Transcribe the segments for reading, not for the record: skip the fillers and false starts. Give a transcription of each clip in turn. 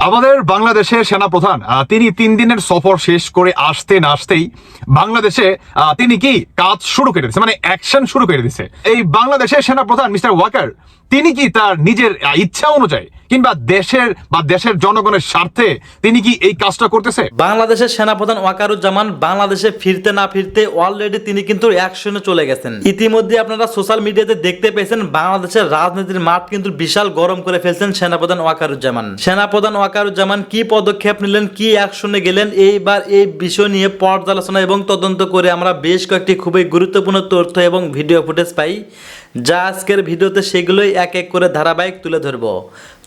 আমাদের বাংলাদেশের সেনাপ্রধান তিনি 3 দিনের সফর শেষ করে আসতে না আসতেই বাংলাদেশে তিনি কি কাজ শুরু করে দিয়েছে, মানে অ্যাকশন শুরু করে দিয়েছে। এই বাংলাদেশের সেনাপ্রধান মিস্টার ওয়াকার তিনি কি তার নিজের ইচ্ছা অনুযায়ী কিংবা দেশের জনগণের স্বার্থে তিনি কি এই কাজটা করতেছে? বাংলাদেশের সেনাপ্রধান ওয়াকারুজ্জামান বাংলাদেশে ফিরতে না ফিরতে অলরেডি তিনি কিন্তু অ্যাকশনে চলে গেছেন। ইতিমধ্যে আপনারা সোশ্যাল মিডিয়াতে দেখতে পেয়েছেন বাংলাদেশের রাজনীতির মাঠ কিন্তু বিশাল গরম করে ফেলছেন সেনাপ্রধান ওয়াকারুজ্জামান। সেনাপ্রধান ওয়াকারুজ্জামান কি পদক্ষেপ নিলেন, কি অ্যাকশনে গেলেন, এইবার এই বিষয় নিয়ে পর্যালোচনা এবং তদন্ত করে আমরা বেশ কয়েকটি খুবই গুরুত্বপূর্ণ তথ্য এবং ভিডিও ফুটেজ পাই, যা আজকের ভিডিওতে সেগুলোই এক এক করে ধারাবাহিক তুলে ধরব।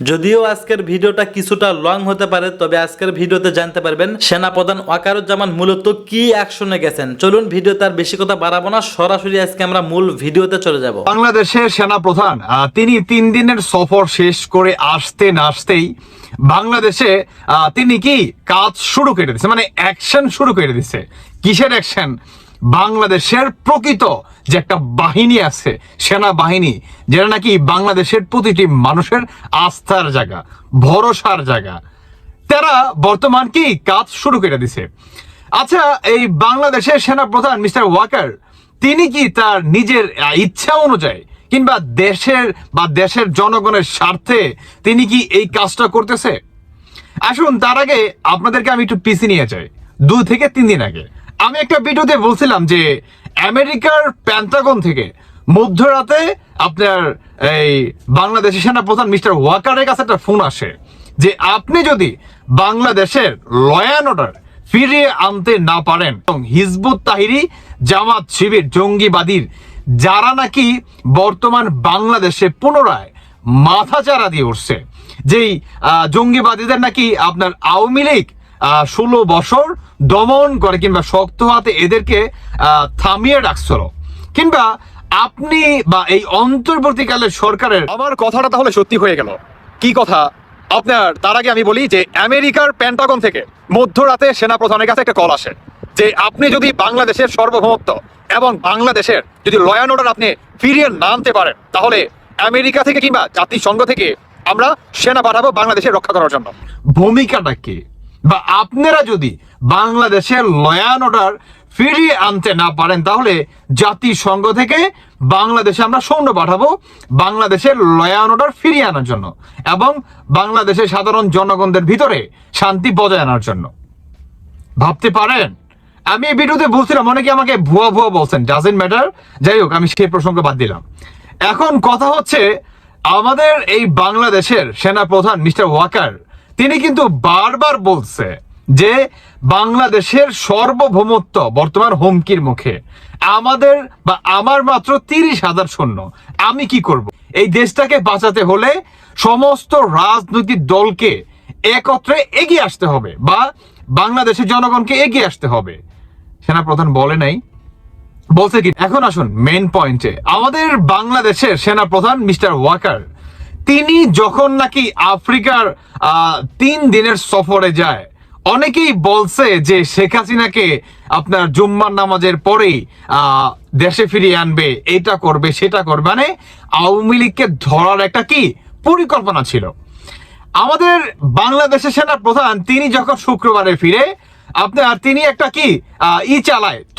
যদিও আজকের ভিডিওটা কিছুটা লং হতে পারে, তবে আজকের ভিডিওতে জানতে পারবেন সেনাপ্রধান ওয়াকারুজ্জামান মূলত কি অ্যাকশনে গেছেন। চলুন ভিডিও তার বেশি কথা বাড়াবো না, সরাসরি আজকে আমরা মূল ভিডিওতে চলে যাব। বাংলাদেশের সেনাপ্রধান তিনি 3 দিনের সফর শেষ করে আসতে না আসতেই বাংলাদেশে তিনি কি কাজ শুরু করে দিয়েছে, মানে অ্যাকশন শুরু করে দিয়েছে। কিসের অ্যাকশন? বাংলাদেশের প্রকৃত যে একটা বাহিনী আছে, সেনাবাহিনী, যেটা নাকি বাংলাদেশের প্রতিটি মানুষের আস্থার জায়গা, ভরসার জায়গা, তারা বর্তমান কি কাজ শুরু করে দিছে। আচ্ছা, এই বাংলাদেশের সেনাপ্রধান মিস্টার ওয়াকার তিনি কি তার নিজের ইচ্ছা অনুযায়ী কিংবা দেশের জনগণের স্বার্থে তিনি কি এই কাজটা করতেছে? আসুন, তার আগে আপনাদেরকে আমি একটু পিছিয়ে নিয়ে যাই। 2 থেকে 3 দিন আগে আমি একটা ভিডিওতে বলছিলাম যে আমেরিকার পেন্টাগন থেকে মধ্যরাতে আপনার এই বাংলাদেশের সেনাপ্রধান মিস্টার ওয়াকারের কাছে একটা ফোন আসে যে আপনি যদি বাংলাদেশের ল অ্যান্ড অর্ডার ফিরিয়ে আনতে না পারেন, এবং হিজবুত তাহরিরি জামাত শিবির জঙ্গিবাদীর যারা নাকি বর্তমান বাংলাদেশে পুনরায় মাথাচাড়া দিয়ে উঠছে, যেই জঙ্গিবাদীদের নাকি আপনার আওয়ামী লীগ 16 বছর দমন করে কিংবা শক্ত হাতে এদেরকে থামিয়ে রাখছিল, কিংবা আপনি বা এই অন্তর্বর্তীকালের সরকারের, আমার কথাটা তাহলে সত্যি হয়ে গেল। কি কথা? আপনার তার আগে আমি বলি যে আমেরিকার পেন্টাগন থেকে মধ্যরাতে সেনাপ্রধানের কাছে একটা কল আসে যে আপনি যদি বাংলাদেশের সার্বভৌমত্ব এবং বাংলাদেশের যদি ল অ্যান্ড অর্ডার আপনি ফিরিয়ে না আনতে পারেন, তাহলে আমেরিকা থেকে কিংবা জাতিসংঘ থেকে আমরা সেনা পাঠাবো বাংলাদেশের রক্ষা করার জন্য। ভূমিকাটা কি? বা আপনারা যদি বাংলাদেশের ল অ্যান্ড অর্ডার ফিরিয়ে আনতে না পারেন, তাহলে জাতিসংঘ থেকে বাংলাদেশে আমরা সৈন্য পাঠাবো বাংলাদেশের ল অ্যান্ড অর্ডার ফিরিয়ে আনার জন্য এবং বাংলাদেশের সাধারণ জনগণদের ভিতরে শান্তি বজায় আনার জন্য। ভাবতে পারেন? আমি এই ভিডিওতে বলছিলাম, অনেকে আমাকে ভুয়া বলছেন, ডাজন্ট ম্যাটার। যাই হোক, আমি সেই প্রসঙ্গ বাদ দিলাম। এখন কথা হচ্ছে, আমাদের এই বাংলাদেশের সেনাপ্রধান মিস্টার ওয়াকার তিনি কিন্তু বারবার বলছে যে বাংলাদেশের সার্বভৌমত্ব বর্তমান হুমকির মুখে। আমাদের বা আমার মাত্র 30,000 সৈন্য, আমি কি করব? এই দেশটাকে বাঁচাতে হলে সমস্ত রাজনৈতিক দলকে একত্রে এগিয়ে আসতে হবে বা বাংলাদেশের জনগণকে এগিয়ে আসতে হবে। সেনাপ্রধান বলে নাই, বলছে কি? এখন আসুন মেইন পয়েন্টে। আমাদের বাংলাদেশের সেনাপ্রধান মিস্টার ওয়াকার তিনি যখন নাকি আফ্রিকার 3 দিনের সফরে যায়, অনেকেই বলছে যে শেখ হাসিনাকে আপনার জুম্মার নামাজের পরেই দেশে ফিরিয়ে আনবে, এটা করবে সেটা করবে, মানে আওয়ামী লীগকে ধরার একটা কি পরিকল্পনা ছিল। আমাদের বাংলাদেশের সেনাপ্রধান তিনি যখন শুক্রবারে ফিরে তিনি একটা কি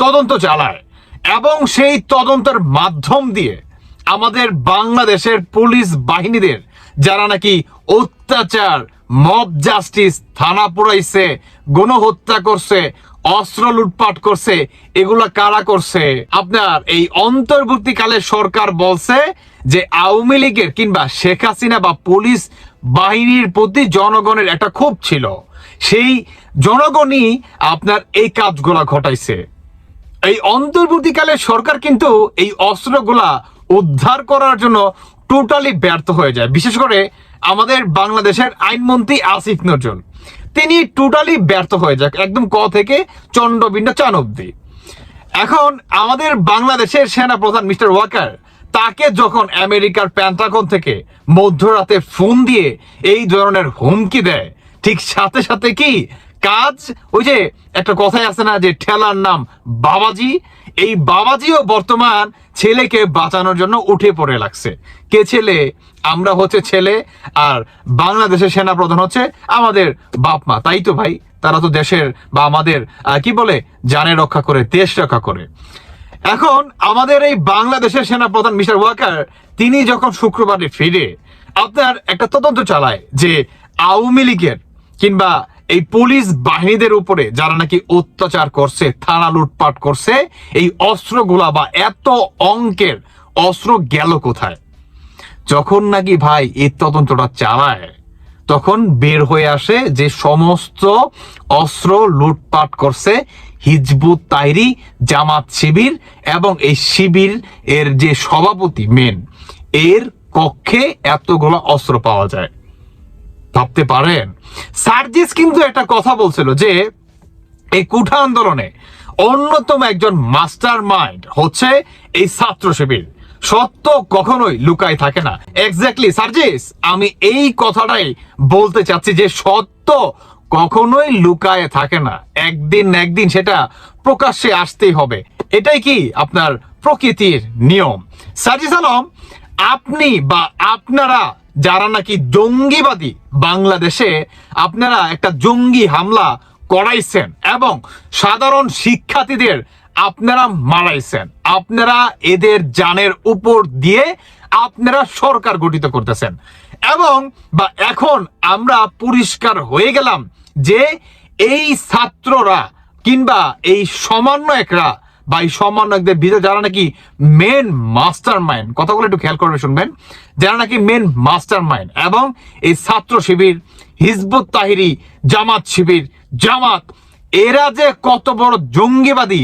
তদন্ত চালায়, এবং সেই তদন্তের মাধ্যম দিয়ে আমাদের বাংলাদেশের পুলিশ বাহিনীদের যারা নাকি অত্যাচার, মব জাস্টিস, থানা পুরাইছে, গণহত্যা করছে, অস্ত্র লুটপাট করছে, এগুলা কারা করছে? আপনার এই অন্তর্বর্তীকালে সরকার বলছে যে আওয়ামী লীগের কিংবা শেখ হাসিনা বা পুলিশ বাহিনীর প্রতি জনগণের একটা ক্ষোভ ছিল, সেই জনগণই আপনার এই কাজগুলা ঘটাইছে। এই অন্তর্বর্তীকালে সরকার কিন্তু এই অস্ত্রগুলা উদ্ধার করার জন্য টোটালি ব্যর্থ হয়ে যায়। বিশেষ করে আমাদের বাংলাদেশের আইনমন্ত্রী আসিফ নজরুল, তিনি টোটালি ব্যর্থ হয়ে যায়, একদম ক থেকে চন্ডবিন্ড চান অব্দি। এখন আমাদের বাংলাদেশের সেনাপ্রধান মিস্টার ওয়াকার তাকে যখন আমেরিকার পেন্টাগন থেকে মধ্যরাতে ফোন দিয়ে এই ধরনের হুমকি দেয়, ঠিক সাথে সাথে কি কাজ, ওই যে একটা কথাই আছে না যে ঠেলার নাম বাবাজি, এই বাবাজিও বর্তমান ছেলেকে বাঁচানোর জন্য উঠে পড়ে লাগছে। কে ছেলে? আমরা হচ্ছে ছেলে, আর বাংলাদেশের সেনাপ্রধান হচ্ছে আমাদের বাপ মা, তাই তো ভাই? তারা তো দেশের বা আমাদের কি বলে জানে রক্ষা করে, দেশ রক্ষা করে। এখন আমাদের এই বাংলাদেশের সেনাপ্রধান মিস্টার ওয়াকার, তিনি যখন শুক্রবারে ফিরে আপনার একটা তদন্ত চালায় যে আওয়ামী লীগের কিংবা এই পুলিশ বাহিনীদের উপরে যারা নাকি অত্যাচার করছে, থানা লুটপাট করছে, এই অস্ত্রগুলা বা এত অঙ্কের অস্ত্র গেল কোথায়? যখন নাকি ভাই এই তদন্তটা চালায়, তখন বের হয়ে আসে যে সমস্ত অস্ত্র লুটপাট করছে হিজবুত তাহরির, জামাত শিবির এবং এই শিবির এর যে সভাপতি মেন, এর কক্ষে এতগুলো অস্ত্র পাওয়া যায়। ভাবতে পারেন? সার্জিস কিন্তু একটা কথা বলছিল যে এই কুঠা আন্দোলনে অন্যতম একজন মাস্টার মাইন্ড হচ্ছে এই ছাত্র শিবির। সত্য কখনোই লুকায় থাকে না। এক্স্যাক্টলি সার্জিস, আমি এই কথাটাই বলতে চাচ্ছি যে সত্য কখনোই লুকায় থাকে না, একদিন না একদিন সেটা প্রকাশ্যে আসতেই হবে। এটাই কি আপনার প্রকৃতির নিয়ম। সার্জিস আলম, আপনি বা আপনারা যারা নাকি জঙ্গিবাদী, বাংলাদেশে আপনারা একটা জঙ্গি হামলা করাইছেন এবং সাধারণ শিক্ষার্থীদের আপনারা মারাইছেন, আপনারা এদের জানের উপর দিয়ে আপনারা সরকার গঠিত করতেছেন, এবং বা এখন আমরা পরিষ্কার হয়ে গেলাম যে এই ছাত্ররা কিংবা এই সমন্বয়করা বা এই সমন্বয়কদের ভিতরে যারা নাকি মেন মাস্টার মাইন্ড, কথাগুলো একটু খেয়াল করে শুনবেন, যারা নাকি মেন মাস্টার মাইন্ড এবং এই ছাত্র শিবির, হিজবুত তাহরির, জামাত শিবির, জামাত, এরা যে কত বড় জঙ্গিবাদী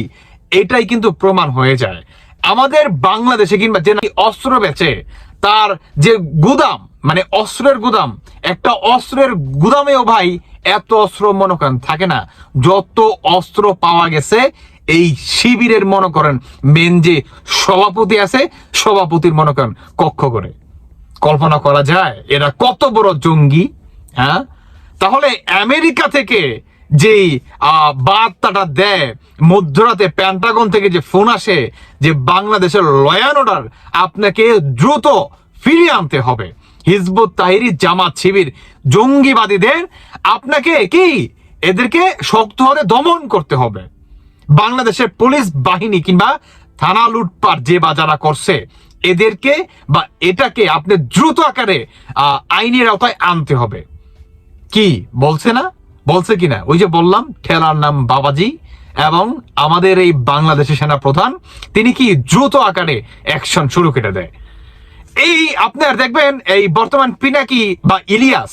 এটাই কিন্তু প্রমাণ হয়ে যায়। আমাদের বাংলাদেশে কিংবা যে নাকি অস্ত্র বেচে তার যে গুদাম, মানে অস্ত্রের গুদাম, একটা অস্ত্রের গুদামেও ভাই এত অস্ত্র মনে করেন থাকে না যত অস্ত্র পাওয়া গেছে এই শিবিরের মনে করেন মেন যে সভাপতি আছে, সভাপতির মনে করেন কক্ষ করে। কল্পনা করা যায় এরা কত বড় জঙ্গি? হ্যাঁ, তাহলে আমেরিকা থেকে যেই বার্তাটা দেয় মধ্যরাতে, প্যান্টাগন থেকে যে ফোন আসে যে বাংলাদেশের ল অ্যান্ড অর্ডার আপনাকে দ্রুত ফিরিয়ে আনতে হবে, হিজবুত তাহরির, জামাত শিবির জঙ্গিবাদীদের আপনাকে কি এদেরকে শক্ত হাতে দমন করতে হবে। বাংলাদেশের পুলিশ বাহিনী কিংবা থানা লুটপাট যে বা যারা করছে এদেরকে বা এটাকে আপনি দ্রুত আকারে আইনের আওতায় আনতে হবে। কি বলছে না? বলছে কিনা? ওই যে বললাম ঠেলার নাম বাবাজি, এবং আমাদের এই বাংলাদেশের সেনা প্রধান তিনি কি দ্রুত আকারে অ্যাকশন শুরু করে দেয়। এই আপনার দেখবেন এই বর্তমান পিনাকি বা ইলিয়াস,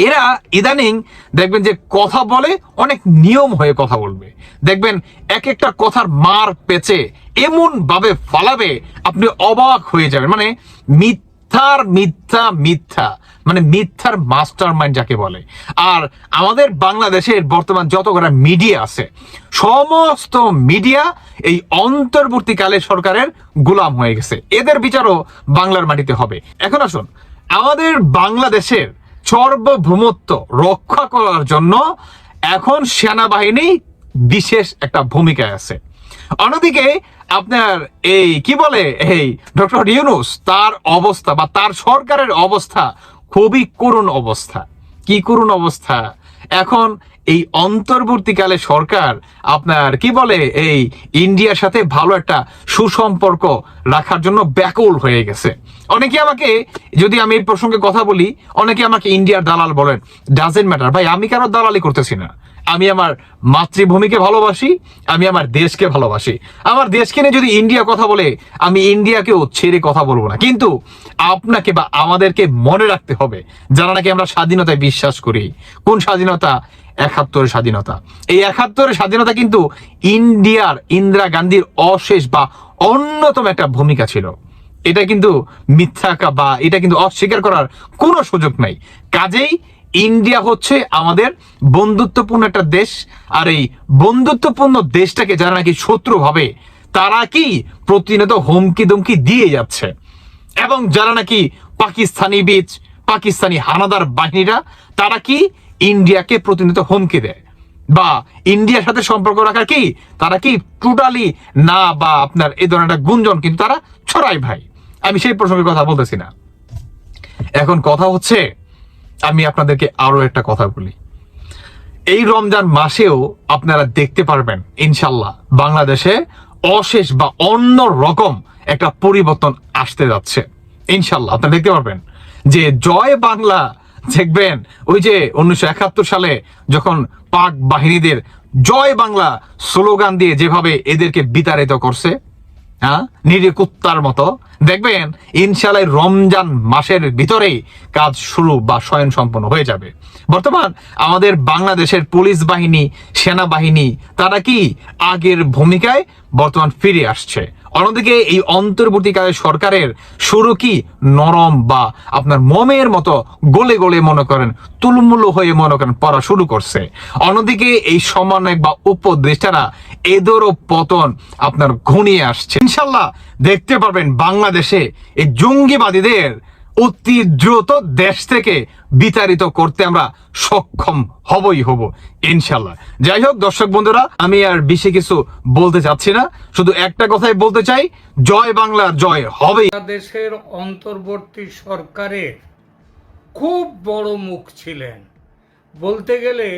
এরা ইদানিং দেখবেন যে কথা বলে অনেক নিয়ম হয়ে কথা বলবে, দেখবেন এক একটা কথার মার পেঁচে এমন ভাবে ফালাবে আপনি অবাক হয়ে যাবেন। মানে মিথ্যার মিথ্যা মিথ্যা, মানে মিথ্যার মাস্টার মাইন্ড যাকে বলে। আর আমাদের বাংলাদেশের বর্তমান যত কটা মিডিয়া আছে, সমস্ত মিডিয়া এই অন্তর্বর্তীকালে সরকারের গোলাম হয়ে গেছে। এদের বিচারও বাংলার মাটিতে হবে। এখন আসুন, আমাদের বাংলাদেশের সার্বভৌমত্ব রক্ষা করার জন্য এখন সেনাবাহিনী বিশেষ একটা ভূমিকা আছে। অন্যদিকে আপনার এই কি বলে এই ডক্টর ইউনূস, তার অবস্থা বা তার সরকারের অবস্থা খুবই করুণ অবস্থা। কি করুণ অবস্থা! এখন এই অন্তর্বর্তীকালে সরকার আপনার কি বলে এই ইন্ডিয়ার সাথে ভালো একটা সুসম্পর্ক রাখার জন্য ব্যাকুল হয়ে গেছে। অনেকে আমাকে, যদি আমি এই প্রসঙ্গে কথা বলি, অনেকে আমাকে ইন্ডিয়ার দালাল বলেন। ডাজেন্ট ম্যাটার ভাই, আমি কারো দালালি করতেছি না। আমি আমার মাতৃভূমিকে ভালোবাসি, আমি আমার দেশকে ভালোবাসি। আমার দেশকে নিয়ে যদি ইন্ডিয়া কথা বলে, আমি ইন্ডিয়াকেও ছেড়ে কথা বলবো না। কিন্তু আপনাকে বা আমাদেরকে মনে রাখতে হবে, যারা নাকি আমরা স্বাধীনতায় বিশ্বাস করি। কোন স্বাধীনতা? ৭১ স্বাধীনতা। এই ৭১ স্বাধীনতা কিন্তু ইন্ডিয়ার ইন্দিরা গান্ধীর অশেষ বা অন্যতম একটা ভূমিকা ছিল। এটা কিন্তু মিথ্যা বা এটা কিন্তু অস্বীকার করার কোনো সুযোগ নাই। কাজেই ইন্ডিয়া হচ্ছে আমাদের বন্ধুত্বপূর্ণ একটা দেশ, আর এই বন্ধুত্বপূর্ণ দেশটাকে যারা নাকি শত্রু ভাবে তারা কি প্রতিনিয়ত হুমকি দমকি দিয়ে যাচ্ছে। এবং যারা নাকি পাকিস্তানি বীজ, পাকিস্তানি হানাদার বাহিনীরা, তারা কি ইন্ডিয়াকে প্রতিনিয়ত হুমকি দেয় বা ইন্ডিয়ার সাথে সম্পর্ক রাখার কি তারা কি টোটালি না, বা আপনার এই ধরনের একটা গুঞ্জন কিন্তু তারা ছড়ায় ভাই। আমি সেই প্রসঙ্গে কথা বলতেছি না। এখন কথা হচ্ছে, আমি আপনাদেরকে আরো একটা কথা বলি। এই রমজান মাসেও আপনারা দেখতে পারবেন ইনশাল্লাহ বাংলাদেশে অশেষ বা অন্য রকম একটা পরিবর্তন আসতে যাচ্ছে। ইনশাল্লাহ আপনারা দেখতে পারবেন যে জয় বাংলা, দেখবেন ওই যে 1971 সালে যখন পাক বাহিনীদের জয় বাংলা স্লোগান দিয়ে যেভাবে এদেরকে বিতাড়িত করছে, হ্যাঁ, নিরীহ কুত্তার মতো, দেখবেন ইনশাআল্লাহ রমজান মাসের ভিতরেই কাজ শুরু বা স্বয়ং সম্পন্ন হয়ে যাবে। বর্তমান আমাদের বাংলাদেশের পুলিশ বাহিনী, সেনাবাহিনী তারা কি আগের ভূমিকায় বর্তমান ফিরে আসছে। অন্যদিকে এই অন্তর্বর্তীকালীন সরকারের শুরু কি নরম বা আপনার মোমের মতো গলে গলে মনে করেন তুলমুলো হয়ে মনে করেন পড়া শুরু করছে। অন্যদিকে এই সমন্বয়ক বা উপদেষ্টারা এদেরও পতন আপনার ঘনিয়ে আসছে। ইনশাল্লাহ দেখতে পারবেন বাংলাদেশে এই জঙ্গিবাদীদের অতি দ্রুত দেশ থেকে বিতাড়িত করতে আমরা সক্ষম হবই হব ইনশাল্লাহ। যাই হোক দর্শক বন্ধুরা, আমি আর বেশি কিছু বলতে চাচ্ছি না, শুধু একটা কথাই বলতে চাই, জয় বাংলার জয় হবেই। বাংলাদেশের অন্তর্বর্তী সরকারের খুব বড় মুখ ছিলেন। বলতে গেলে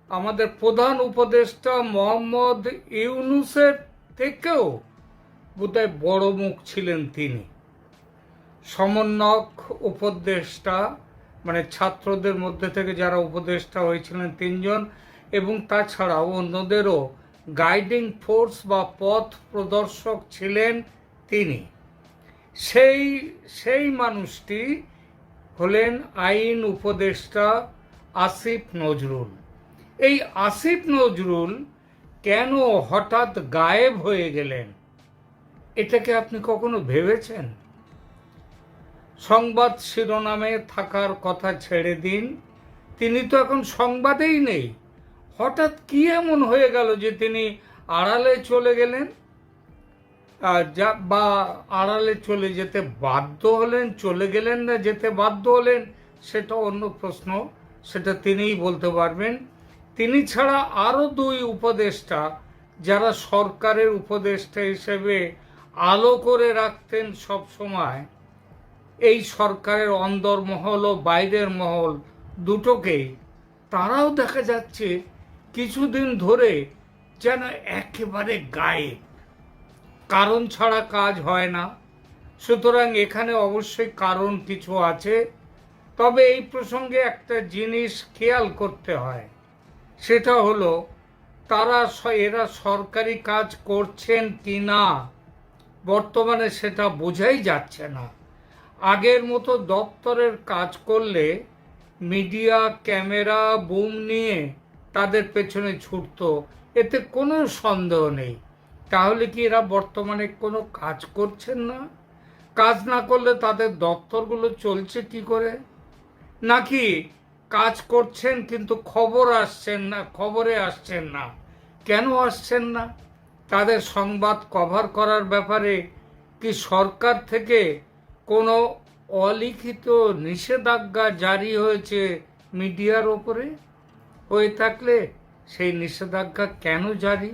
আমাদের প্রধান উপদেষ্টা মোহাম্মদ ইউনূসের থেকেও বোধহয় বড় মুখ ছিলেন তিনি। সমন্বয়ক উপদেষ্টা মানে ছাত্রদের মধ্যে থেকে যারা উপদেষ্টা হয়েছিলেন 3 জন, এবং তাছাড়াও অন্যদেরও গাইডিং ফোর্স বা পথ প্রদর্শক ছিলেন তিনি। সেই মানুষটি হলেন আইন উপদেষ্টা আসিফ নজরুল। এই আসিফ নজরুল কেন হঠাৎ গায়েব হয়ে গেলেন, এটাকে আপনি কখনো ভেবেছেন? সংবাদ শিরোনামে থাকার কথা ছেড়ে দিন, তিনি তো এখন সংবাদেই নেই। হঠাৎ কি এমন হয়ে গেল যে তিনি আড়ালে চলে গেলেন, বা আড়ালে চলে যেতে বাধ্য হলেন, চলে গেলেন না যেতে বাধ্য হলেন সেটা অন্য প্রশ্ন, সেটা তিনিই বলতে পারবেন। তিনি ছাড়া আরও 2 উপদেষ্টা যারা সরকারের উপদেষ্টা হিসেবে আলো করে রাখতেন সব সময় এই সরকারের অন্দরমহল ও বাইরের মহল দুটোকেই, তারাও দেখা যাচ্ছে কিছুদিন ধরে যেন একেবারে গায়েব। কারণ ছাড়া কাজ হয় না, সুতরাং এখানে অবশ্যই কারণ কিছু আছে। তবে এই প্রসঙ্গে একটা জিনিস খেয়াল করতে হয়, সেটা হলো এরা সরকারি কাজ করছেন কি না বর্তমানে সেটা বোঝাই যাচ্ছে না। আগের মতো দপ্তরের কাজ করলে মিডিয়া ক্যামেরা বুম নিয়ে তাদের পেছনে ছুটতো, এতে কোনো সন্দেহ নেই। তাহলে কি এরা বর্তমানে কোনো কাজ করছেন না? কাজ না করলে তাদের দপ্তরগুলো চলছে কি করে? নাকি কাজ করছেন কিন্তু খবরে আসছেন না? কেন আসছেন না? তাদের সংবাদ কভার করার ব্যাপারে কি সরকার থেকে কোনো অলিখিত নিষেধাজ্ঞা জারি হয়েছে মিডিয়ার ওপরে? হয়ে থাকলে সেই নিষেধাজ্ঞা কেন জারি?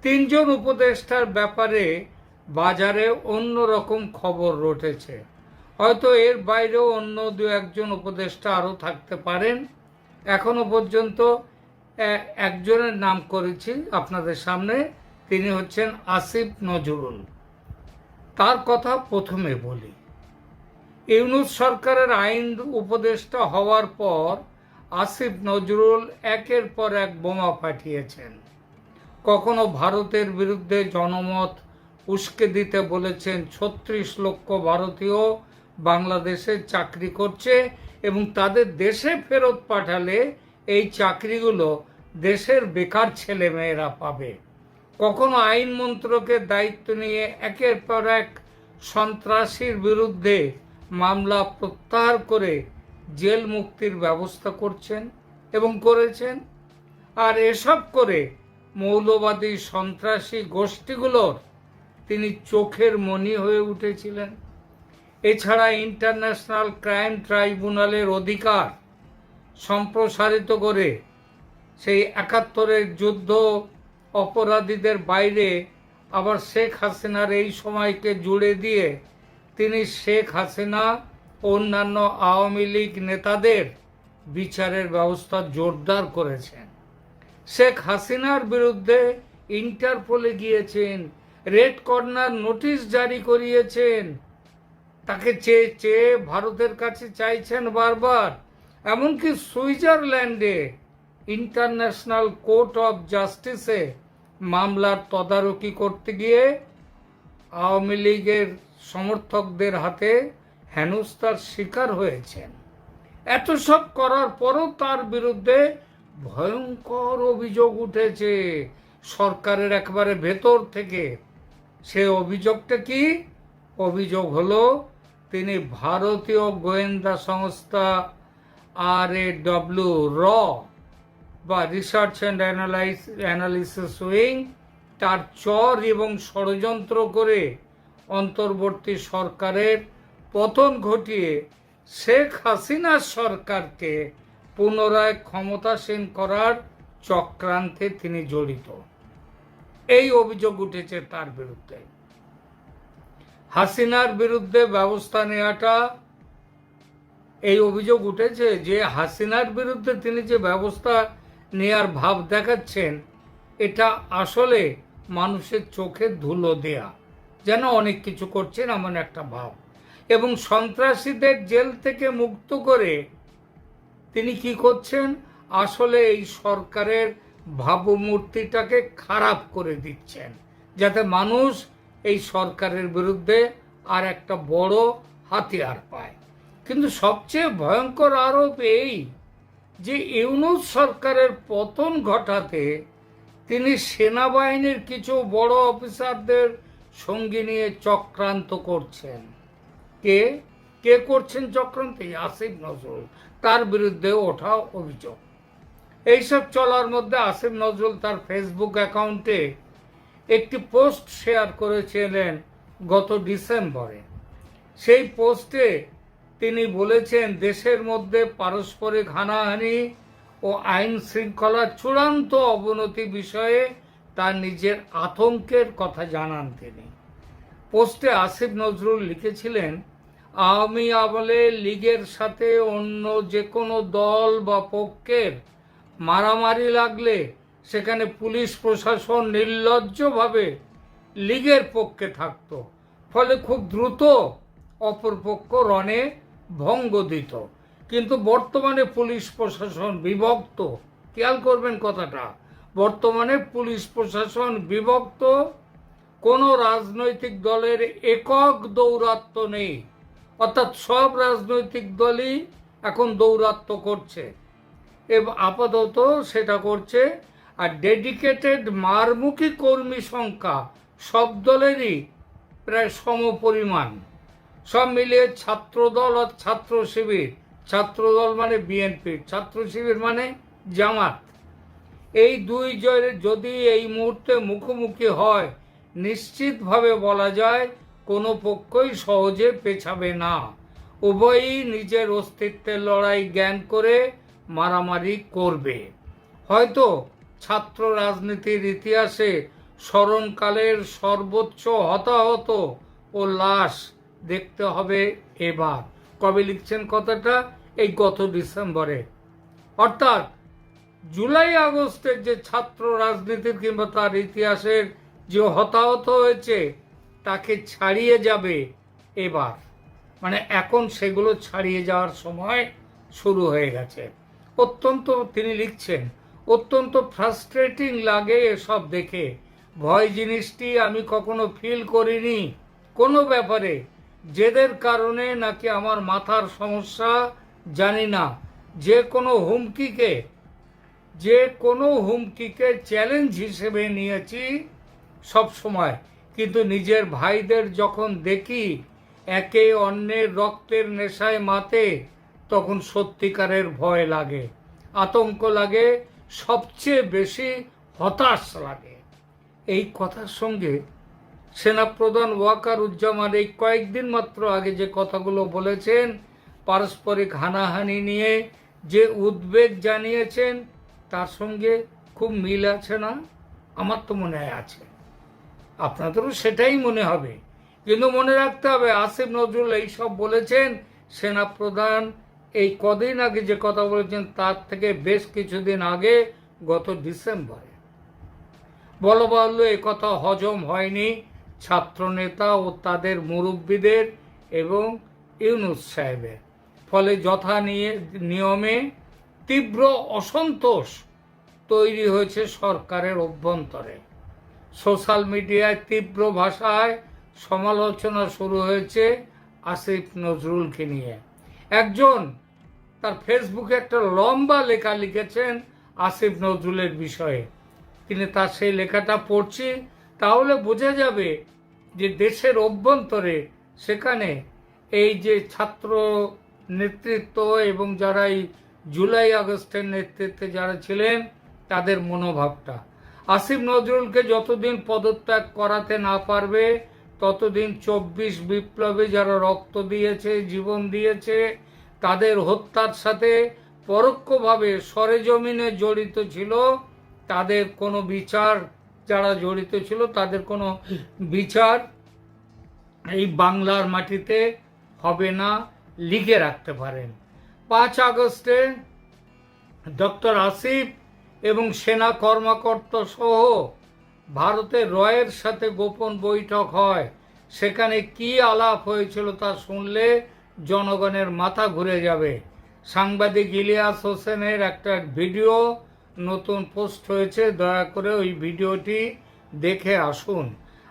3 জন উপদেষ্টার ব্যাপারে বাজারে অন্য রকম খবর রটেছে। হয়তো এর বাইরেও অন্য 2-1 জন উপদেষ্টা আরও থাকতে পারেন। এখনো পর্যন্ত একজনের নাম করেছি আপনাদের সামনে, তিনি হচ্ছেন আসিফ নজরুল। তার কথা প্রথমে বলি। ইউনূস সরকারের আইন উপদেষ্টা হওয়ার পর আসিফ নজরুল একের পর এক বোমা পাঠিয়েছেন। কখনো ভারতের বিরুদ্ধে জনমত উস্কে দিতে বলেছেন 36 লক্ষ ভারতীয় বাংলাদেশে চাকরি করছে এবং তাদের দেশে ফেরত পাঠালে এই চাকরিগুলো দেশের বেকার ছেলে মেয়েরা পাবে। কখনো আইন মন্ত্রকের দায়িত্ব নিয়ে একের পর এক সন্ত্রাসীর বিরুদ্ধে মামলা প্রত্যাহার করে জেল মুক্তির ব্যবস্থা করছেন এবং করেছেন। আর এসব করে মৌলবাদী সন্ত্রাসী গোষ্ঠীগুলোর তিনি চোখের মণি হয়ে উঠেছিলেন। এছাড়া ইন্টারন্যাশনাল ক্রাইম ট্রাইব্যুনালের অধিকার সম্প্রসারিত করে সেই 71-এর যুদ্ধ অপরাধীদের বাইরে আবার শেখ হাসিনার এই সময়কে জুড়ে দিয়ে তিনি শেখ হাসিনা অন্যান্য আওয়ামী লীগ নেতাদের বিচারের ব্যবস্থা জোরদার করেছেন। শেখ হাসিনার বিরুদ্ধে ইন্টারপোলে গিয়েছেন, রেড কর্নার নোটিশ জারি করিয়েছেন, তাকে চেয়ে চেয়ে ভারতের কাছে চাইছেন বারবার। এমনকি সুইজারল্যান্ডে ইন্টারন্যাশনাল কোর্ট অফ জাস্টিসে মামলার তদারকি করতে গিয়ে আওয়ামী লীগের সমর্থকদের হাতে হেনস্থার শিকার হয়েছেন। এত সব করার পরও তার বিরুদ্ধে ভয়ঙ্কর অভিযোগ উঠেছে সরকারের একেবারে ভেতর থেকে। সে অভিযোগটা কি? অভিযোগ হলো তিনি ভারতীয় গোয়েন্দা সংস্থা RAW বা রিসার্চ অ্যান্ড অ্যানালিসিস উইং তার চর এবং ষড়যন্ত্র করে অন্তর্বর্তী সরকারের পতন ঘটিয়ে শেখ হাসিনার সরকারকে পুনরায় ক্ষমতাসীন করার চক্রান্তে তিনি জড়িত। এই অভিযোগ উঠেছে তার বিরুদ্ধে। হাসিনার বিরুদ্ধে ব্যবস্থা নেওয়াটা, এই অভিযোগ উঠেছে যে হাসিনার বিরুদ্ধে তিনি যে ব্যবস্থা নেয়ার ভাব দেখাচ্ছেন, এটা আসলে মানুষের চোখে ধুলো দেয়া, যেন অনেক কিছু করছেন এমন একটা ভাব। এবং সন্ত্রাসীদের জেল থেকে মুক্ত করে তিনি কি করছেন? আসলে এই সরকারের ভাবমূর্তিটাকে খারাপ করে দিচ্ছেন, যাতে মানুষ এই সরকারের বিরুদ্ধে আর একটা বড় হাতিয়ার পায়। কিন্তু সবচেয়ে ভয়ঙ্কর আরোপ এই যে ইউনূস সরকারের পতন ঘটাতে তিনি সেনাবাহিনীর কিছু বড় অফিসারদের সঙ্গে নিয়ে চক্রান্ত করছেন। কে কে করছেন চক্রান্ত? আসিফ নজরুল, তার বিরুদ্ধে ওঠা অভিযোগ। এইসব চলার মধ্যে আসিফ নজরুল তার ফেসবুক অ্যাকাউন্টে একটি পোস্ট শেয়ার করেছিলেন গত ডিসেম্বরে। সেই পোস্টে তিনি বলেছেন দেশের মধ্যে পারস্পরিক হানাহানি ও আইন শৃঙ্খলার চূড়ান্ত অবনতি বিষয়ে তার নিজের আতঙ্কের কথা জানান তিনি। পোস্টে আসিফ নজরুল লিখেছিলেন, আওয়ামী আমলে লীগের সাথে অন্য যে কোনো দল বা পক্ষের মারামারি লাগলে সেখানে পুলিশ প্রশাসন নির্লজ্জভাবে লীগের পক্ষে থাকত, ফলে খুব দ্রুত অপরপক্ষ রণে ভঙ্গ দিত। কিন্তু বর্তমানে পুলিশ প্রশাসন বিভক্ত। খেয়াল করবেন কথাটা, বর্তমানে পুলিশ প্রশাসন বিভক্ত। কোনো রাজনৈতিক দলের একক দৌরাত্ম্য নেই, অর্থাৎ সব রাজনৈতিক দলই এখন দৌরাত্ম্য করছে এবং আপাতত সেটা করছে। আর ডেডিকেটেড মারমুখী কর্মী সংখ্যা সব দলেরই প্রায় সমপরিমাণ। সব মিলিয়ে ছাত্রদল আর ছাত্র শিবির, ছাত্রদল মানে বিএনপি, ছাত্র শিবির মানে জামাত, এই দুই যদি এই মুহূর্তে মুখোমুখি হয়, নিশ্চিতভাবে বলা যায় কোনো পক্ষই সহজে পেছাবে না। উভয়ই নিজের অস্তিত্বের লড়াই জ্ঞান করে মারামারি করবে। হয়তো ছাত্র রাজনীতির ইতিহাসে স্মরণকালের সর্বোচ্চ হতাহত ও লাশ দেখতে হবে এবার। কবে লিখছেন কথাটা? এই গত ডিসেম্বরে। অর্থাৎ জুলাই আগস্টের যে ছাত্র রাজনীতির কিংবা তার ইতিহাসের যে হতাহত হয়েছে তাকে ছাড়িয়ে যাবে এবার। মানে এখন সেগুলো ছাড়িয়ে যাওয়ার সময় শুরু হয়ে গেছে। অত্যন্ত, তিনি লিখছেন, অত্যন্ত ফ্রাস্ট্রেটিং লাগে এসব দেখে। ভয় জিনিসটি আমি কখনো ফিল করিনি কোনো ব্যাপারে। জেদের কারণে নাকি আমার মাথার সমস্যা জানি না, যে কোনো হুমকিকে চ্যালেঞ্জ হিসেবে নিয়েছি সব সময়। কিন্তু নিজের ভাইদের যখন দেখি একে অন্যের রক্তের নেশায় মাতে, তখন সত্যিকারের ভয় লাগে, আতঙ্ক লাগে, সবচেয়ে বেশি হতাশ লাগে। এই কথার সঙ্গে সেনাপ্রধান ওয়াকারুজ্জামান এই কয়েকদিন মাত্র আগে যে কথাগুলো বলেছেন পারস্পরিক হানাহানি নিয়ে, যে উদ্বেগ জানিয়েছেন তার সঙ্গে খুব মিল আছে না? আমার তো মনে হয় আছে, আপনাদেরও সেটাই মনে হবে। কিন্তু মনে রাখতে হবে, আসিফ নজরুল এইসব বলেছেন, সেনাপ্রধান এই কদিন আগে যে কথা বলেছেন তার থেকে বেশ কিছুদিন আগে, গত ডিসেম্বরে। বলবাহুল্য এই কথা হজম হয়নি ছাত্রনেতা ও তাদের মুরব্বীদের এবং ইউনূস সাহেবের। ফলে যথা নিয়মে তীব্র অসন্তোষ তৈরি হয়েছে সরকারের অভ্যন্তরে। সোশ্যাল মিডিয়ায় তীব্র ভাষায় সমালোচনা শুরু হয়েছে আসিফ নজরুলকে নিয়ে। একজন তার ফেসবুকে একটা লম্বা লেখা লিখেছেন আসিফ নজরুলের বিষয়ে। তিনি তার সেই লেখাটা পড়ছি, তাহলে বোঝা যাবে যে দেশের অভ্যন্তরে সেখানে এই যে ছাত্র নেতৃত্ব এবং যারা এই জুলাই আগস্টের নেতৃত্বে যারা ছিলেন তাদের মনোভাবটা। আসিফ নজরুলকে যতদিন পদত্যাগ করাতে না পারবে ততদিন 24 বিপ্লবে যারা রক্ত দিয়েছে, জীবন দিয়েছে, তাদের হত্যার সাথে পরোক্ষভাবে সরেজমিনে জড়িত ছিল, তাদের কোনো বিচার, যারা জড়িত ছিল তাদের কোনো বিচার এই বাংলার মাটিতে হবে না, লিখে রাখতে পারেন। 5 আগস্টে ডক্টর আসিফ এবং সেনা কর্মকর্তা সহ ভারতের রয়ের সাথে গোপন বৈঠক হয়। সেখানে কি আলাপ হয়েছিল তা শুনলে জনগণের মাথা ঘুরে যাবে। সাংবাদিক ইলিয়াস হোসেনের একটা ভিডিও নতুন পোস্ট হয়েছে, দয়া করে ওই ভিডিওটি দেখে আসুন।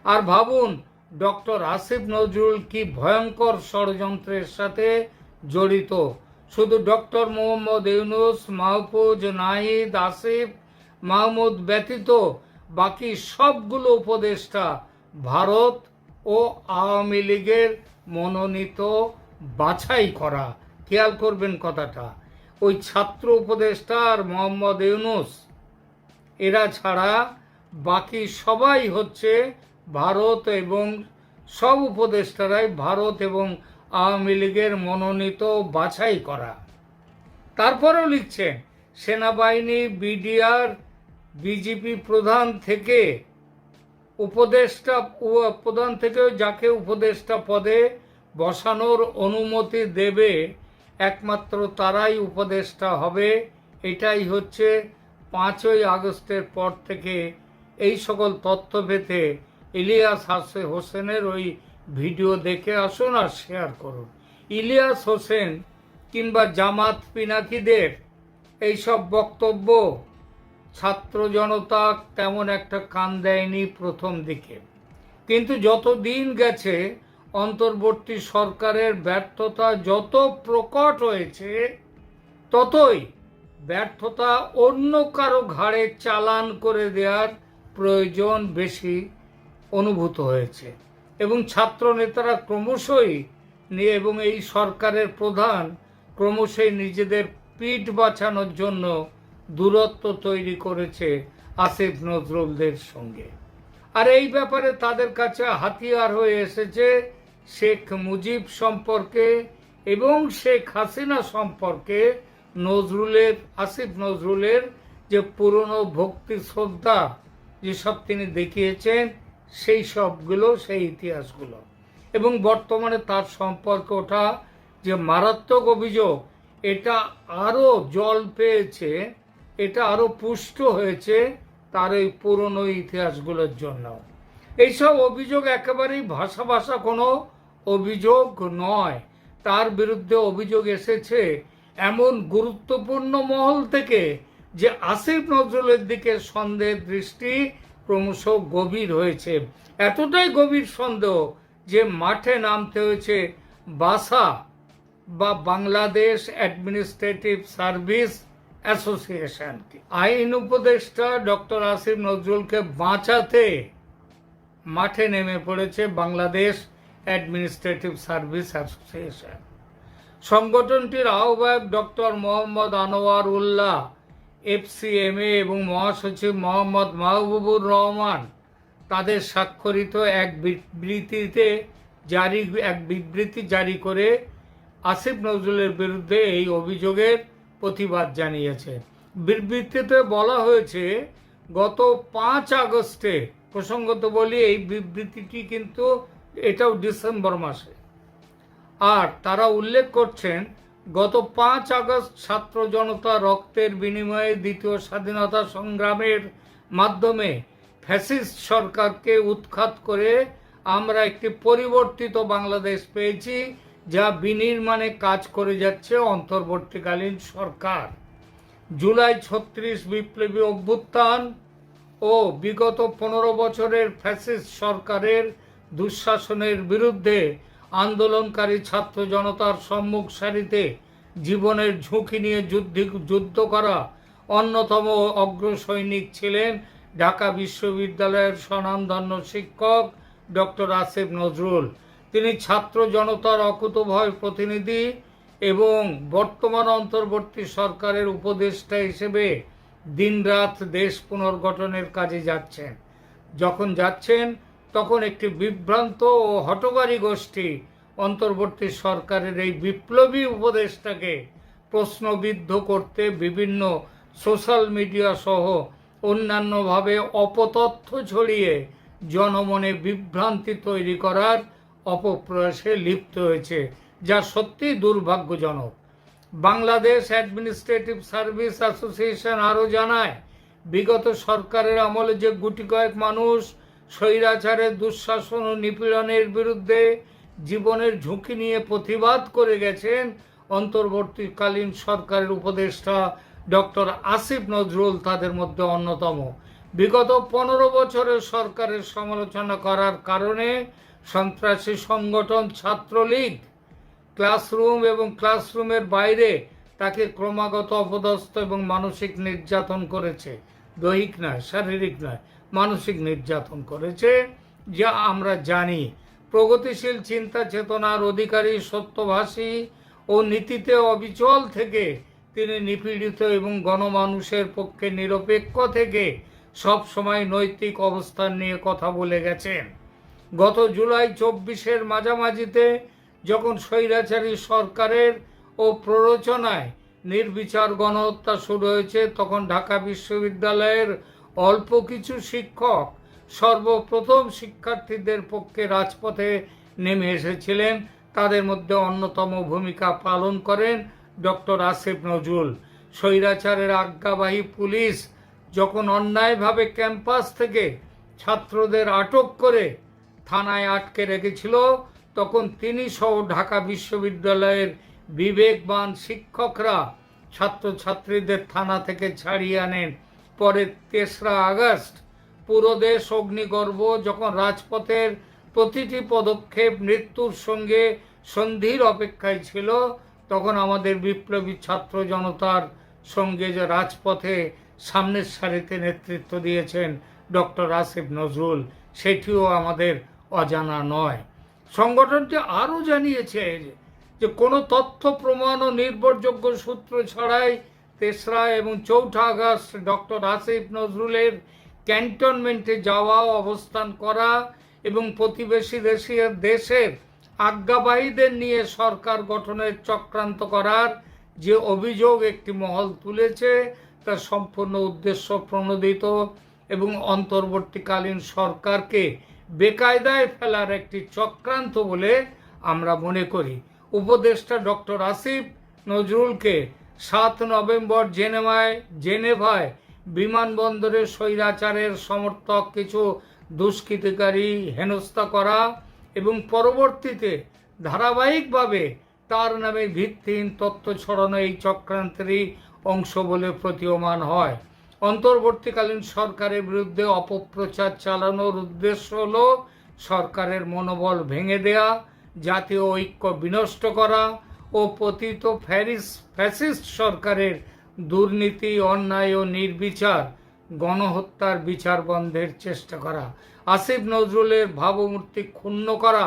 আর ভাবুন ডক্টর আসিফ নজরুল কি ভয়ঙ্কর ষড়যন্ত্রের সাথে জড়িত। শুধু ডক্টর মোহাম্মদ ইউনূস, মাহফুজ, নাহিদ, আসিফ মাহমুদ ব্যতীত বাকি সবগুলো উপদেষ্টা ভারত ও আওয়ামী লীগের মনোনীত, বাছাই করা। খেয়াল করবেন কথাটা, ওই ছাত্র উপদেষ্টা আর মোহাম্মদ ইউনূস এরা ছাড়া বাকি সবাই হচ্ছে ভারত, এবং সব উপদেষ্টারাই ভারত এবং আওয়ামী লীগের মনোনীত, বাছাই করা। তারপরেও লিখছেন সেনাবাহিনী, বিডিআর, বিজেপি প্রধান থেকে উপদেষ্টা প্রধান থেকেও যাকে উপদেষ্টা পদে বসানোর অনুমতি দেবে একমাত্র তারাই উপদেষ্টা হবে। এটাই হচ্ছে 5ই আগস্টের পর থেকে এই সকল তথ্য পেতে ইলিয়াস হোসেনের ওই ভিডিও দেখে আসুন আর শেয়ার করুন। ইলিয়াস হোসেন কিংবা জামাত পিনাকিদের এইসব বক্তব্য ছাত্র জনতা তেমন একটা কান দেয়নি প্রথম দিকে, কিন্তু যত দিন গেছে অন্তর্বর্তী সরকারের ব্যর্থতা যত প্রকট হয়েছে, ততই ব্যর্থতা অন্য কারো ঘাড়ে চালান করে দেওয়ার প্রয়োজন বেশি অনুভূত হয়েছে। এবং ছাত্র নেতারা ক্রমশই এবং এই সরকারের প্রধান ক্রমশই নিজেদের পিঠ বাঁচানোর জন্য দূরত্ব তৈরি করেছে আসিফ নজরুলদের সঙ্গে। আর এই ব্যাপারে তাদের কাছে হাতিয়ার হয়ে এসেছে শেখ মুজিব সম্পর্কে এবং শেখ হাসিনা সম্পর্কে আসিফ নজরুলের যে পুরনো ভক্তি শ্রদ্ধা যেসব তিনি দেখিয়েছেন, সেই সবগুলো, সেই ইতিহাসগুলো, এবং বর্তমানে তার সম্পর্কে ওঠা যে মারাত্মক অভিযোগ, এটা আরো জল পেয়েছে, এটা আরো পুষ্ট হয়েছে তার এই পুরনো ইতিহাসগুলোর জন্য। এইসব অভিযোগ একেবারেই ভাষা কোনো অভিযোগ নয়। তার বিরুদ্ধে অভিযোগ এসেছে এমন গুরুত্বপূর্ণ মহল থেকে যে আসিফ নজরুলের দিকে সন্দেহের দৃষ্টি ক্রমশ গভীর হয়েছে। এতটাই গভীর সন্দেহ যে মাঠে নামতে হয়েছে বাসা বা বাংলাদেশ অ্যাডমিনিস্ট্রেটিভ সার্ভিস অ্যাসোসিয়েশন। আইন উপদেষ্টা ডক্টর আসিফ নজরুলকে বাঁচাতে মাঠে নেমে পড়েছে বাংলাদেশ অ্যাডমিনিস্ট্রেটিভ সার্ভিস অ্যাসোসিয়েশন। সংগঠনটির আহ্বায়ক ডক্টর মোহাম্মদ আনোয়ার উল্লাহ FCMA এবং মহাসচিব মোহাম্মদ মাহবুবুর রহমান তাদের স্বাক্ষরিত এক বিবৃতি জারি করে আসিফ নজরুলের বিরুদ্ধে এই অভিযোগের প্রতিবাদ জানিয়েছে। বিবৃতিতে বলা হয়েছে গত 5 আগস্টে, প্রসঙ্গত বলি এই বিবৃতিটি কিন্তু এটাও ডিসেম্বর মাসে, আর তারা উল্লেখ করছেন গত 5 আগস্ট ছাত্র জনতা রক্তের বিনিময়ে দ্বিতীয় স্বাধীনতা সংগ্রামের মাধ্যমে ফ্যাসিস্ট সরকারকে উৎখাত করে আমরা একটি পরিবর্তিত বাংলাদেশ পেয়েছি, যা বিনির্মাণে কাজ করে যাচ্ছে অন্তর্বর্তীকালীন সরকার। জুলাই 36 বিপ্লবী অভ্যুত্থান ও বিগত 15 বছরের ফ্যাসিস্ট সরকারের দুঃশাসনের বিরুদ্ধে আন্দোলনকারী ছাত্র জনতার সম্মুখ সারিতে জীবনের ঝুঁকি নিয়ে যুদ্ধ করা অন্যতম অগ্রসৈনিক ছিলেন ঢাকা বিশ্ববিদ্যালয়ের স্বনামধন্য শিক্ষক ডক্টর আসিফ নজরুল। তিনি ছাত্র জনতার অকুতোভয় প্রতিনিধি এবং বর্তমান অন্তর্বর্তী সরকারের উপদেষ্টা হিসেবে দিনরাত দেশ পুনর্গঠনের কাজে যাচ্ছেন। যখন যাচ্ছেন তখন একটি বিভ্রান্ত ও হঠকারী গোষ্ঠী অন্তর্বর্তী সরকারের এই বিপ্লবী উপদেষ্টাকে প্রশ্নবিদ্ধ করতে বিভিন্ন সোশ্যাল মিডিয়া সহ অন্যান্যভাবে অপতথ্য ছড়িয়ে জনমনে বিভ্রান্তি তৈরি করার অপপ্রয়াসে লিপ্ত হয়েছে, যা সত্যি দুর্ভাগ্যজনক। বাংলাদেশ অ্যাডমিনিস্ট্রেটিভ সার্ভিস অ্যাসোসিয়েশন আরও জানায়, বিগত সরকারের আমলে যে গুটি কয়েক মানুষ স্বৈরাচারের দুঃশাসন ও নিপীড়নের বিরুদ্ধে জীবনের ঝুঁকি নিয়ে প্রতিবাদ করে গেছেন, অন্তর্বর্তীকালীন সরকারের উপদেষ্টা ডক্টর আসিফ নজরুল তাদের মধ্যে অন্যতম। বিগত 15 বছরের সরকারের সমালোচনা করার কারণে সন্ত্রাসী সংগঠন ছাত্রলীগ ক্লাসরুম এবং ক্লাসরুমের বাইরে তাকে ক্রমাগত অপদস্থ এবং মানসিক নির্যাতন করেছে। দৈহিক নয়, শারীরিক নয়, মানসিক নির্যাতন করেছে, যা আমরা জানি। প্রগতিশীল চিন্তা চেতনার অধিকারী, সত্যভাষী ও নীতিতে অবিচল থেকে তিনি নিপীড়িত এবং গণমানুষের পক্ষে নিরপেক্ষ থেকে সব সময় নৈতিক অবস্থান নিয়ে কথা বলে গেছেন। গত জুলাই 24-এর মাঝামাঝিতে যখন স্বৈরাচারী সরকারের ও প্ররোচনায় নির্বিচার গণহত্যা শুরু হয়েছে, তখন ঢাকা বিশ্ববিদ্যালয়ের অল্প কিছু শিক্ষক সর্বপ্রথম শিক্ষার্থীদের পক্ষে রাজপথে নেমে এসেছিলেন। তাদের মধ্যে অন্যতম ভূমিকা পালন করেন ডক্টর আসিফ নজরুল। স্বৈরাচারের আজ্ঞাবাহী পুলিশ যখন অন্যায়ভাবে ক্যাম্পাস থেকে ছাত্রদের আটক করে থানায় আটকে রেখেছিল, তখন তিনি সহ ঢাকা বিশ্ববিদ্যালয়ের বিবেকবান শিক্ষকরা ছাত্রছাত্রীদের থানা থেকে ছাড়িয়ে আনেন। পরে 3রা আগস্ট পুরো দেশ অগ্নিগর্ভ যখন রাজপথের প্রতিটি পদক্ষেপ মৃত্যুর সঙ্গে সন্ধির অপেক্ষায় ছিল, তখন আমাদের বিপ্লবী ছাত্র জনতার সঙ্গে যে রাজপথে সামনের সারিতে নেতৃত্ব দিয়েছেন ডক্টর আসিফ নজরুল, সেটিও আমাদের অজানা নয়। সংগঠনটি আরও জানিয়েছে যে কোনো তথ্য প্রমাণ ও নির্ভরযোগ্য সূত্র ছাড়াই 3রা এবং 4ঠা আগস্ট ডক্টর আসিফ নজরুলের ক্যান্টনমেন্টে যাওয়া, অবস্থান করা এবং প্রতিবেশী দেশের আজ্ঞাবাহীদের নিয়ে সরকার গঠনের চক্রান্ত করার যে অভিযোগ একটি মহল তুলেছে, তা সম্পূর্ণ উদ্দেশ্য প্রণোদিত এবং অন্তর্বর্তীকালীন সরকারকে বেকায়দায় ফেলার একটি চক্রান্ত বলে আমরা মনে করি। উপদেষ্টা ডক্টর আসিফ নজরুলকে 7 নভেম্বর জেনেভায় বিমানবন্দরে স্বৈরাচারের সমর্থক কিছু দুষ্কৃতিকারী হেনস্থা করা এবং পরবর্তীতে ধারাবাহিকভাবে তার নামে ভিত্তিহীন তথ্য ছড়ানো এই চক্রান্তেরই অংশ বলে প্রতীয়মান হয়। অন্তর্বর্তীকালীন সরকারের বিরুদ্ধে অপপ্রচার চালানোর উদ্দেশ্য হল সরকারের মনোবল ভেঙে দেয়া, জাতীয় ঐক্য বিনষ্ট করা ও পতিত ফ্যাসিস্ট সরকারের দুর্নীতি, অন্যায় ও নির্বিচার গণহত্যার বিচার বন্ধের চেষ্টা করা, আসিফ নজরুলের ভাবমূর্তি ক্ষুণ্ণ করা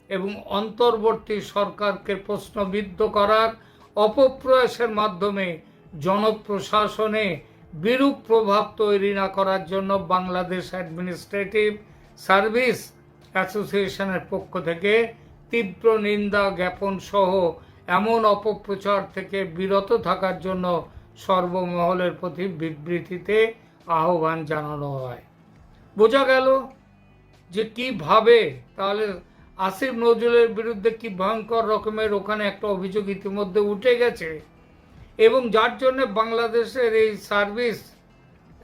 এবং অন্তর্বর্তী সরকারকে প্রশ্নবিদ্ধ করার অপপ্রয়াসের মাধ্যমে জনপ্রশাসনে বিরূপ প্রভাব তৈরি না করার জন্য বাংলাদেশ অ্যাডমিনিস্ট্রেটিভ সার্ভিস অ্যাসোসিয়েশনের পক্ষ থেকে তীব্র নিন্দা জ্ঞাপন সহ এমন অপপ্রচার থেকে বিরত থাকার জন্য সর্বমহলের প্রতি বিবৃতিতে আহ্বান জানানো হয়। বোঝা গেল যে কিভাবে তাহলে আসিফ নজরুলের বিরুদ্ধে কি ভয়ঙ্কর রকমের ওখানে একটা অভিযোগ ইতিমধ্যে উঠে গেছে, এবং যার জন্য বাংলাদেশের এই সার্ভিস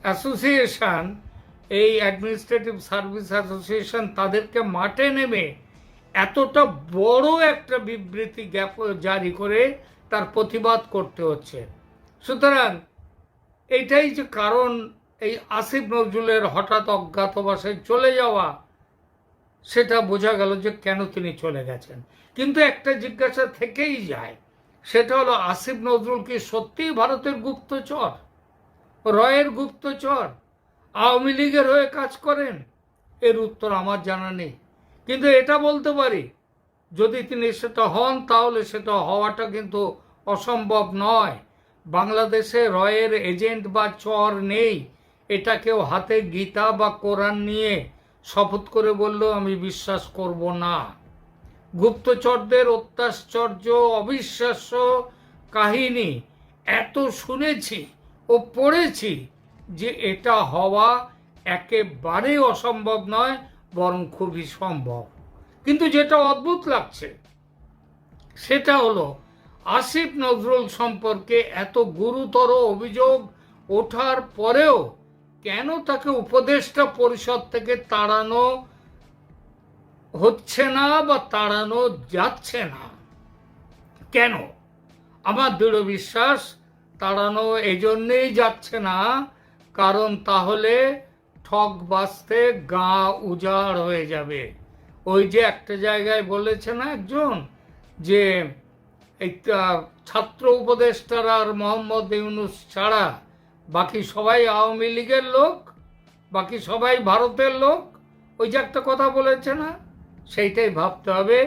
অ্যাসোসিয়েশন, এই অ্যাডমিনিস্ট্রেটিভ সার্ভিস অ্যাসোসিয়েশন তাদেরকে মাঠে নেমে এতটা বড় একটা বিবৃতি জারি করে তার প্রতিবাদ করতে হচ্ছে। সুতরাং এইটাই যে কারণ এই আসিফ নজরুলের হঠাৎ অজ্ঞাতবাসে চলে যাওয়া, সেটা বোঝা গেল যে কেন তিনি চলে গেছেন। কিন্তু একটা জিজ্ঞাসা থেকেই যায়, সেটা হলো আসিফ নজরুল কি সত্যিই ভারতের গুপ্তচর, রয়ের গুপ্তচর, আওয়ামী লীগের হয়ে কাজ করেন? এর উত্তর আমার জানা নেই, কিন্তু এটা বলতে পারি যদি তিনি সেটা হন তাহলে সেটা হওয়াটা কিন্তু অসম্ভব নয়। বাংলাদেশে রয়ের এজেন্ট বা চর নেই, এটা কেউ হাতে গীতা বা কোরআন নিয়ে শপথ করে বললেও আমি বিশ্বাস করব না। গুপ্তচরদের অত্যাশ্চর্য অবিশ্বাস্য কাহিনী এত শুনেছি ও পড়েছি যে এটা হওয়া একেবারেই অসম্ভব নয়, বরং খুবই সম্ভব। কিন্তু যেটা অদ্ভুত লাগছে সেটা হলো আসিফ নজরুল সম্পর্কে এত গুরুতর অভিযোগ ওঠার পরেও কেন তাকে উপদেষ্টা পরিষদ থেকে তাড়ানো হচ্ছে না বা তাড়ানো যাচ্ছে না। কেন? আমার দৃঢ় বিশ্বাস তাড়ানো এজন্যই যাচ্ছে না কারণ তাহলে ঠক বাঁচতে গা উজাড় হয়ে যাবে। ওই যে একটা জায়গায় বলেছে না একজন যে ছাত্র উপদেষ্টারা আর মোহাম্মদ ইউনূস ছাড়া বাকি সবাই আওয়ামী লীগের লোক, বাকি সবাই ভারতের লোক, ওই যে একটা কথা বলেছে না, সেইটাই ভাবতে হবে।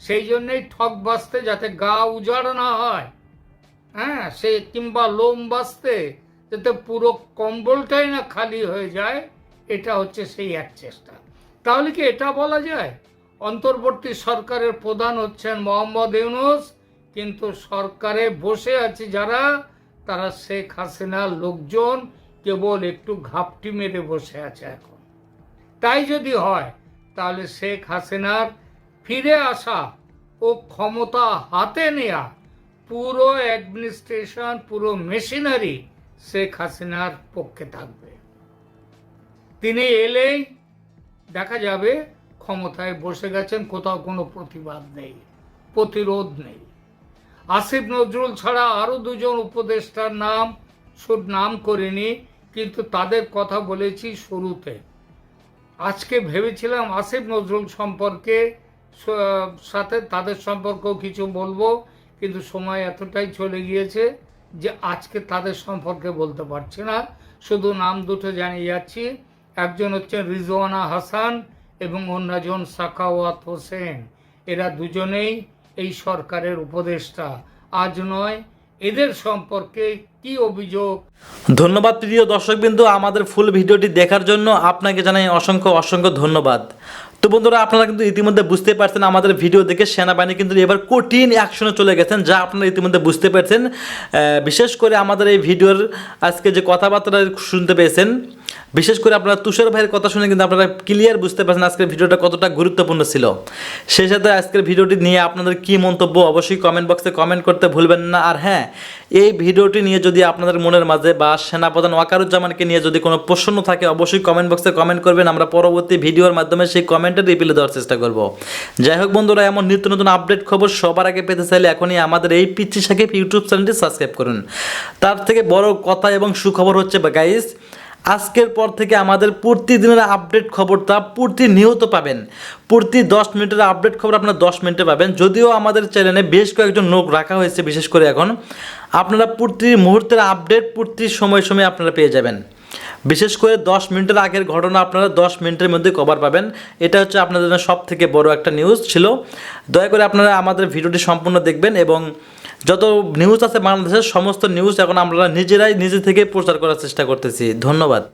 সেই জন্যই ঠক বাঁচতে যাতে গা উজাড় না হয়, হ্যাঁ, সে কিংবা লোম বাঁচতে যাতে পুরো কম্বলটাই না খালি হয়ে যায়, এটা হচ্ছে সেই এক চেষ্টা। তাহলে কি এটা বলা যায় অন্তর্বর্তী সরকারের প্রধান হচ্ছেন মোহাম্মদ ইউনূস, কিন্তু সরকারে বসে আছে যারা, তারা শেখ হাসিনার লোকজন, কেবল একটু ঘাপটি মেরে বসে আছে এখন। তাই যদি হয় তাহলে শেখ হাসিনার ফিরে আসা ও ক্ষমতা হাতে নেয়া পুরো অ্যাডমিনিস্ট্রেশন, পুরো মেশিনারি শেখ হাসিনার পক্ষে থাকবে। তিনি এলেই দেখা যাবে ক্ষমতায় বসে গেছেন, কোথাও কোনো প্রতিবাদ নেই, প্রতিরোধ নেই। আসিফ নজরুল ছাড়া আরো দুজন উপদেষ্টার নাম করিনি, কিন্তু তাদের কথা বলেছি শুরুতে। আজকে ভেবেছিলাম আসিফ নজরুল সম্পর্কে সাথে তাদের সম্পর্কেও কিছু বলবো, কিন্তু সময় এতটাই চলে গিয়েছে যে আজকে তাদের সম্পর্কে বলতে পারছি না। শুধু নাম দুটো জানিয়ে যাচ্ছি, একজন হচ্ছেন রিজওয়ানা হাসান এবং অন্যজন সাখাওয়াত হোসেন। এরা দুজনেই এই সরকারের উপদেষ্টা। আজ নয়, এদের সম্পর্কে কি অভিযোগ। ধন্যবাদ প্রিয় দর্শকবৃন্দ, আমাদের ফুল ভিডিওটি দেখার জন্য আপনাকে জানাই অসংখ্য অসংখ্য ধন্যবাদ। তো বন্ধুরা, আপনারা কিন্তু ইতিমধ্যে বুঝতে পারছেন আমাদের ভিডিও দেখে সেনাবাহিনী কিন্তু এবার কঠিন অ্যাকশনে চলে গেছেন, যা আপনারা ইতিমধ্যে বুঝতে পারছেন। বিশেষ করে আমাদের এই ভিডিওর আজকে যে কথাবার্তা শুনতে পেয়েছেন, বিশেষ করে আপনারা তুষার ভাইয়ের কথা শুনে কিন্তু আপনারা ক্লিয়ার বুঝতে পারছেন আজকের ভিডিওটা কতটা গুরুত্বপূর্ণ ছিল। সেই সাথে আজকের ভিডিওটি নিয়ে আপনাদের কি মন্তব্য অবশ্যই কমেন্ট বক্সে কমেন্ট করতে ভুলবেন না। আর হ্যাঁ, এই ভিডিওটি নিয়ে যদি আপনাদের মনের মাঝে বা সেনাপ্রধান ওয়াকারুজ্জামানকে নিয়ে যদি কোনো প্রশ্ন থাকে অবশ্যই কমেন্ট বক্সে কমেন্ট করবেন। আমরা পরবর্তী ভিডিওর মাধ্যমে সেই কমেন্টের রিপ্লাই দেওয়ার চেষ্টা করব। যাই হোক বন্ধুরা, এমন নিত্য নতুন আপডেট খবর সবার আগে পেতে চাইলে এখনই আমাদের এই পিচ্চি সাকিব ইউটিউব চ্যানেলটি সাবস্ক্রাইব করুন। তার থেকে বড় কথা এবং সুখবর হচ্ছে গাইস, আজকের পর থেকে আমাদের প্রতিদিনের আপডেট খবরটা প্রতিনিয়ত পাবেন। প্রতি 10 মিনিটের আপডেট খবর আপনারা 10 মিনিটে পাবেন। যদিও আমাদের চ্যানেলে বেশ কয়েকজন লোক রাখা হয়েছে, বিশেষ করে এখন আপনারা প্রতি মুহূর্তের আপডেট প্রতি সময় আপনারা পেয়ে যাবেন। বিশেষ করে 10 মিনিটের আগের ঘটনা আপনারা 10 মিনিটের মধ্যে কভার পাবেন। এটা হচ্ছে আপনাদের জন্য সব থেকে বড় একটা নিউজ ছিল। দয়া করে আপনারা আমাদের ভিডিওটি সম্পূর্ণ দেখবেন এবং যত নিউজ আছে বাংলাদেশের সমস্ত নিউজ এখন আমরা নিজে থেকে প্রচার করার চেষ্টা করতেছি। ধন্যবাদ।